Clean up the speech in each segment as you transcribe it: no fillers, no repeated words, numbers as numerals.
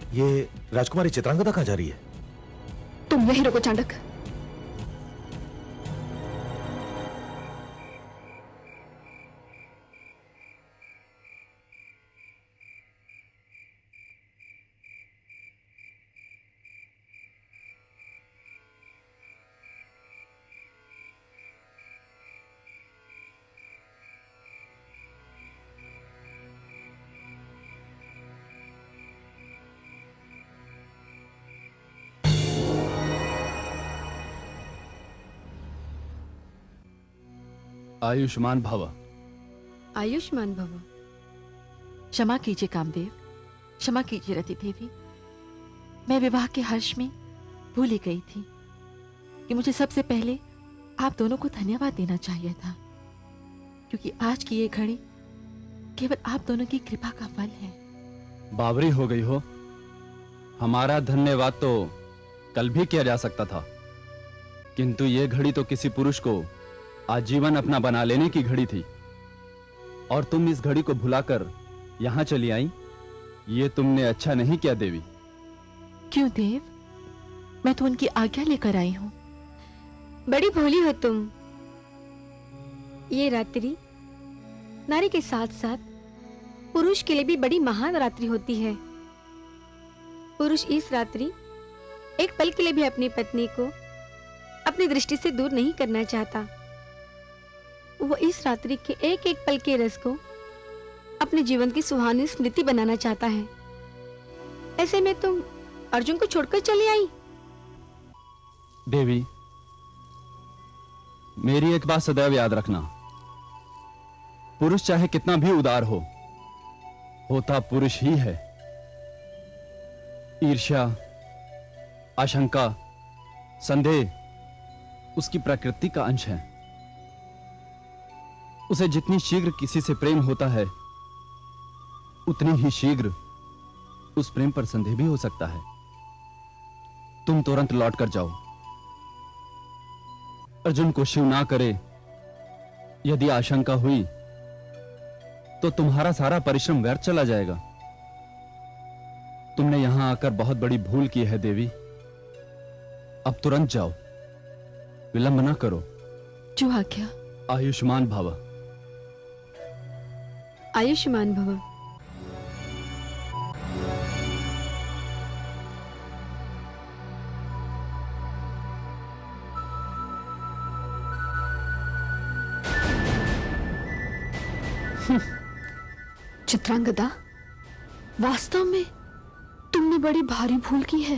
ये राजकुमारी चित्रांगदा कहाँ जा रही है? तुम यही रुको चांडक। आयुष्मान भव। आयुष्मान भव। क्षमा कीजिए कामदेव, क्षमा कीजिए रति देवी। मैं विवाह के हर्ष में भूल ही गई थी कि मुझे सबसे पहले आप दोनों को धन्यवाद देना चाहिए था, क्योंकि आज की ये घड़ी केवल आप दोनों की कृपा का फल है। बावरी हो गई हो। हमारा धन्यवाद तो कल भी किया जा सकता था, किंतु ये घड़ी तो किसी पुरुष को आजीवन अपना बना लेने की घड़ी थी, और तुम इस घड़ी को भुलाकर यहां चली आई। ये तुमने अच्छा नहीं किया देवी। क्यों देव? मैं तो उनकी आज्ञा लेकर आई हूं। बड़ी भोली हो तुम। ये रात्रि नारी के साथ साथ पुरुष के लिए भी बड़ी महान रात्रि होती है। पुरुष इस रात्रि एक पल के लिए भी अपनी पत्नी को अपनी दृष्टि से दूर नहीं करना चाहता। वो इस रात्रि के एक एक पल के रस को अपने जीवन की सुहानी स्मृति बनाना चाहता है। ऐसे में तुम अर्जुन को छोड़कर चली आई। देवी, मेरी एक बात सदैव याद रखना, पुरुष चाहे कितना भी उदार हो, होता पुरुष ही है। ईर्ष्या, आशंका, संदेह उसकी प्रकृति का अंश है। उसे जितनी शीघ्र किसी से प्रेम होता है, उतनी ही शीघ्र उस प्रेम पर संदेह भी हो सकता है। तुम तुरंत लौट कर जाओ। अर्जुन को शिव ना करे, यदि आशंका हुई तो तुम्हारा सारा परिश्रम व्यर्थ चला जाएगा। तुमने यहां आकर बहुत बड़ी भूल की है देवी। अब तुरंत जाओ, विलंब ना करो। जो आज्ञा। आयुष्मान भव। आयुष्मान भव। चित्रांगदा, वास्तव में तुमने बड़ी भारी भूल की है।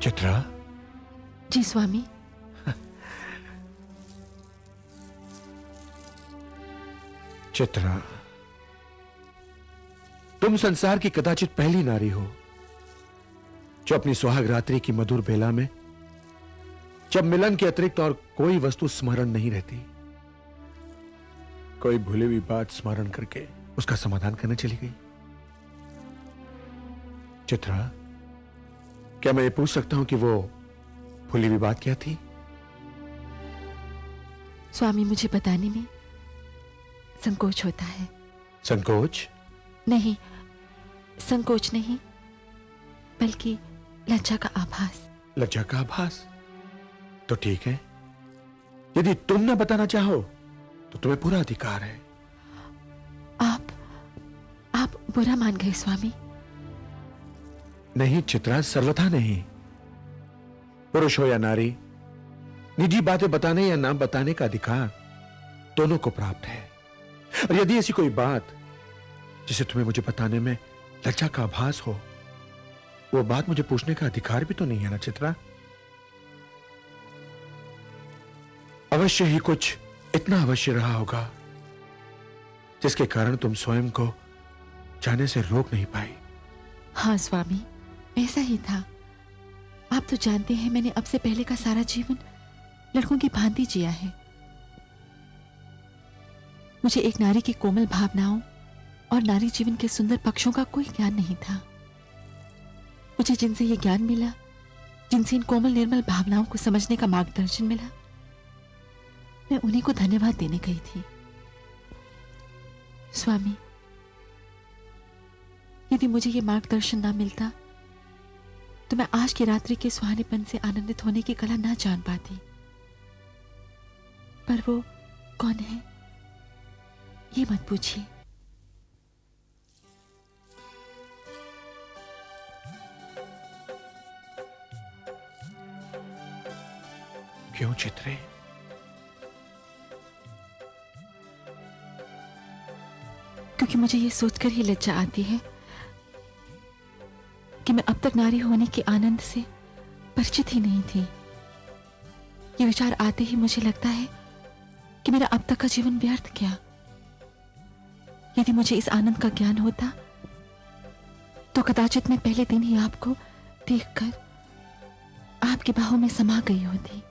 चित्रा। जी स्वामी। चित्रा, तुम संसार की कदाचित पहली नारी हो जो अपनी सुहाग रात्रि की मधुर बेला में, जब मिलन के अतिरिक्त और कोई वस्तु स्मरण नहीं रहती, कोई भूली हुई बात स्मरण करके उसका समाधान करने चली गई। चित्रा, क्या मैं ये पूछ सकता हूं कि वो भूली हुई बात क्या थी? स्वामी, मुझे बताने में संकोच होता है। संकोच? नहीं, संकोच नहीं, बल्कि लज्जा का आभास। लज्जा का आभास? तो ठीक है, यदि तुम न बताना चाहो तो तुम्हें पूरा अधिकार है। आप बुरा मान गए स्वामी। नहीं चित्रा, सर्वथा नहीं। पुरुष हो या नारी, निजी बातें बताने या ना बताने का अधिकार दोनों को प्राप्त है। और यदि ऐसी कोई बात जिसे तुम्हें मुझे बताने में लज्जा का आभास हो, वो बात मुझे पूछने का अधिकार भी तो नहीं है ना चित्रा? अवश्य ही कुछ इतना अवश्य रहा होगा जिसके कारण तुम स्वयं को जाने से रोक नहीं पाई। हाँ स्वामी, ऐसा ही था। आप तो जानते हैं, मैंने अब से पहले का सारा जीवन लड़कों की भांति जिया है। मुझे एक नारी की कोमल भावनाओं और नारी जीवन के सुंदर पक्षों का कोई ज्ञान नहीं था। मुझे जिनसे ये ज्ञान मिला, जिनसे इन कोमल निर्मल भावनाओं को समझने का मार्गदर्शन मिला, मैं उन्हीं को धन्यवाद देने गई थी। स्वामी, यदि मुझे ये मार्गदर्शन ना मिलता तो मैं आज की रात्रि के सुहानेपन से आनंदित होने की कला ना जान पाती। पर वो कौन है ये मत पूछिए। क्यों चित्रे? क्योंकि मुझे ये सोचकर ही लज्जा आती है कि मैं अब तक नारी होने के आनंद से परिचित ही नहीं थी। ये विचार आते ही मुझे लगता है कि मेरा अब तक का जीवन व्यर्थ गया। यदि मुझे इस आनंद का ज्ञान होता तो कदाचित मैं पहले दिन ही आपको देखकर आपकी बाहों में समा गई होती।